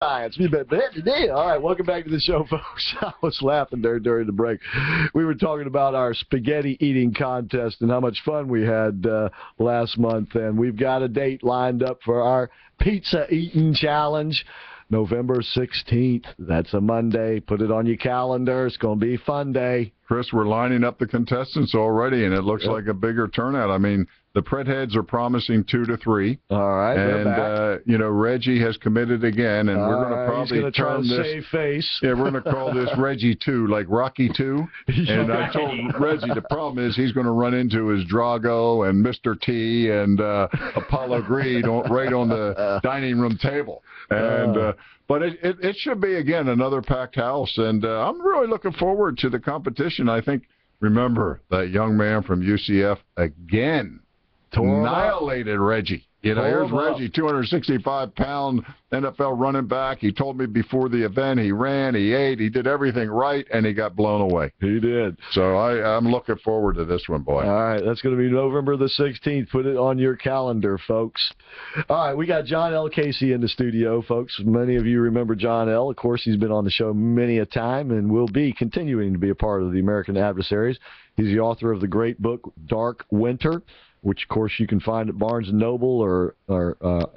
science. All right, welcome back to the show, folks. I was laughing there during the break. We were talking about our spaghetti eating contest and how much fun we had last month, and we've got a date lined up for our pizza eating challenge. November 16th. That's a Monday. Put it on your calendar. It's going to be a fun day. Chris, we're lining up the contestants already, and it looks like a bigger turnout. I mean, the Pred heads are promising 2 to 3. All right, and Reggie has committed again, and we're going to probably turn this. Save face. Yeah, we're going to call this Reggie 2, like Rocky 2. And I told Reggie the problem is he's going to run into his Drago and Mr. T and Apollo Greed right on the dining room table. And but it should be, again, another packed house. And I'm really looking forward to the competition. I think, remember, that young man from UCF again annihilated Reggie. Here's Reggie, 265-pound NFL running back. He told me before the event he ran, he ate, he did everything right, and he got blown away. He did. So I'm looking forward to this one, boy. All right, that's going to be November the 16th. Put it on your calendar, folks. All right, we got John L. Casey in the studio, folks. Many of you remember John L. Of course, he's been on the show many a time and will be continuing to be a part of the American Adversaries. He's the author of the great book, Dark Winter, which, of course, you can find at Barnes & Noble or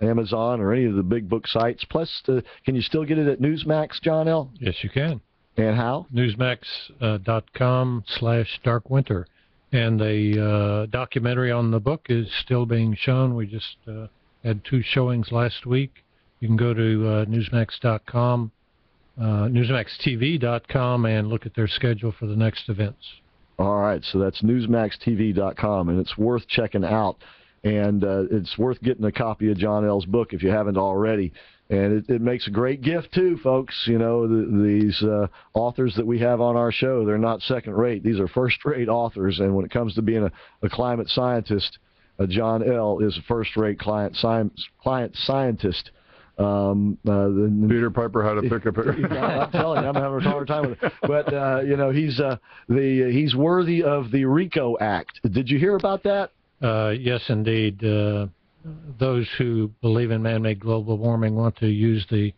Amazon or any of the big book sites. Plus, can you still get it at Newsmax, John L.? Yes, you can. And how? Newsmax.com/darkwinter. And the documentary on the book is still being shown. We just had 2 showings last week. You can go to Newsmax.com, NewsmaxTV.com, and look at their schedule for the next events. All right, so that's NewsmaxTV.com, and it's worth checking out. And it's worth getting a copy of John L.'s book if you haven't already. And it makes a great gift, too, folks. These authors that we have on our show, they're not second-rate. These are first-rate authors. And when it comes to being a climate scientist, John L. is a first-rate client scientist. Peter Piper had to pick up. I'm telling you, I'm having a hard time with it. But he's worthy of the RICO Act. Did you hear about that? Yes, indeed. Those who believe in man-made global warming want to use the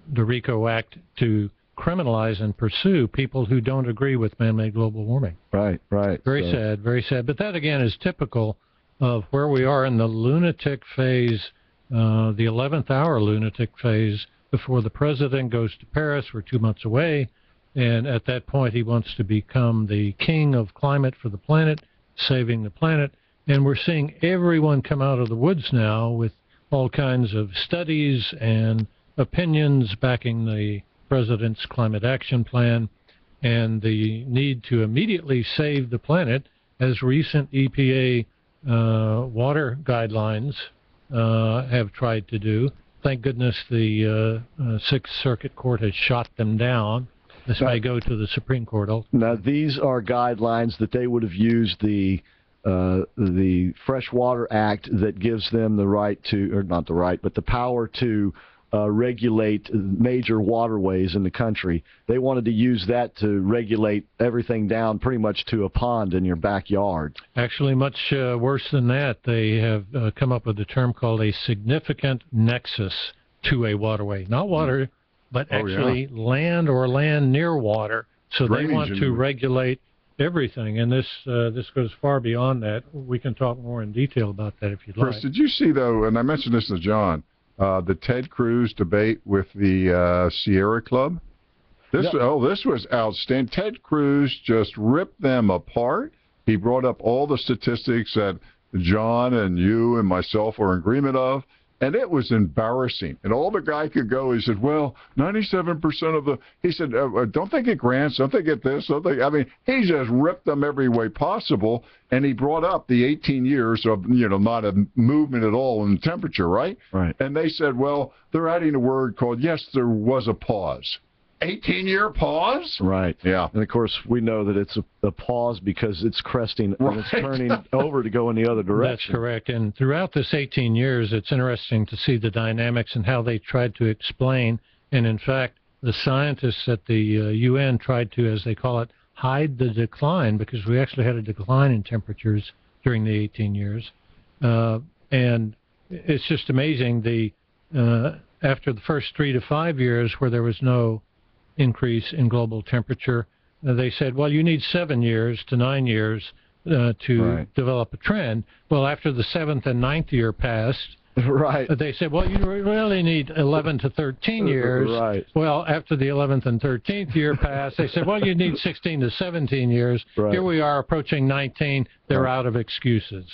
RICO Act to criminalize and pursue people who don't agree with man-made global warming. Right. Very sad, very sad. But that, again, is typical of where we are in the lunatic phase. The 11th hour lunatic phase before the president goes to Paris. We're 2 months away, and at that point he wants to become the king of climate for the planet, saving the planet. And we're seeing everyone come out of the woods now with all kinds of studies and opinions backing the president's climate action plan and the need to immediately save the planet, as recent EPA water guidelines have tried to do. Thank goodness the Sixth Circuit Court has shot them down. This may go to the Supreme Court ultimately. Now, these are guidelines that they would have used the Freshwater Act that gives them the right to, or not the right, but the power to regulate major waterways in the country. They wanted to use that to regulate everything down pretty much to a pond in your backyard. Actually, much worse than that. They have come up with a term called a significant nexus to a waterway. Not water, but actually land or land near water. So they want to regulate everything, and this goes far beyond that. We can talk more in detail about that if you'd like. Chris, did you see, though, and I mentioned this to John, the Ted Cruz debate with the Sierra Club? This was outstanding. Ted Cruz just ripped them apart. He brought up all the statistics that John and you and myself are in agreement of, and it was embarrassing. And all the guy could go, he said, well, 97% of the, he said, don't they get grants? Don't they get this? Don't they? I mean, he just ripped them every way possible, and he brought up the 18 years of, not a movement at all in temperature, right? Right. And they said, well, they're adding a word called, yes, there was a pause. 18-year pause? Right. Yeah. And, of course, we know that it's a pause because it's cresting and it's turning over to go in the other direction. That's correct. And throughout this 18 years, it's interesting to see the dynamics and how they tried to explain. And, in fact, the scientists at the UN tried to, as they call it, hide the decline, because we actually had a decline in temperatures during the 18 years. And it's just amazing. after the first 3 to 5 years where there was no increase in global temperature, they said, well, you need 7 years to 9 years to develop a trend. Well, after the 7th and 9th year passed, they said, well, you really need 11 to 13 years. Well, after the 11th and 13th year passed, they said, well, you need 16 to 17 years. Here we are approaching 19. They're out of excuses.